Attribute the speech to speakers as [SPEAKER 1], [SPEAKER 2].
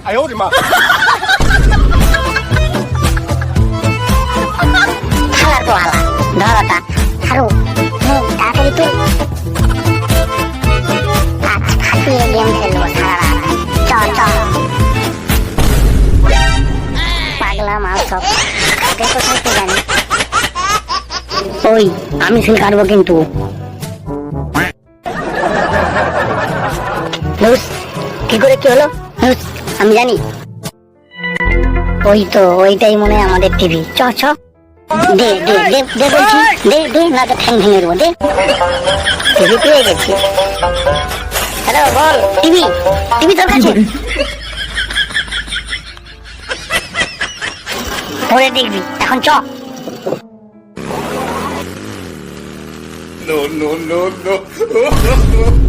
[SPEAKER 1] 哎呦我的妈！
[SPEAKER 2] হালার তো হালা ধরটা হারু তাড়াতাড়ি তুই আজ ফাটিয়ে গেম খেলবো সারা চল চল পাগলা মাল সব দেখো তো জানি ওই আমি সিল কাটবো কিন্তু নুস কি করে কি হলো নুস আমি জানি ওই তো ওইটাই মনে হয় আমাদের টিভি চ চ দে দে দে দে বলছি দে দে না তো ঠ্যাং ভেঙে দেবো দে টিভি পেয়ে গেছি হ্যালো বল টিভি টিভি তোর কাছে পরে দেখবি এখন চ
[SPEAKER 1] No, no, no, no.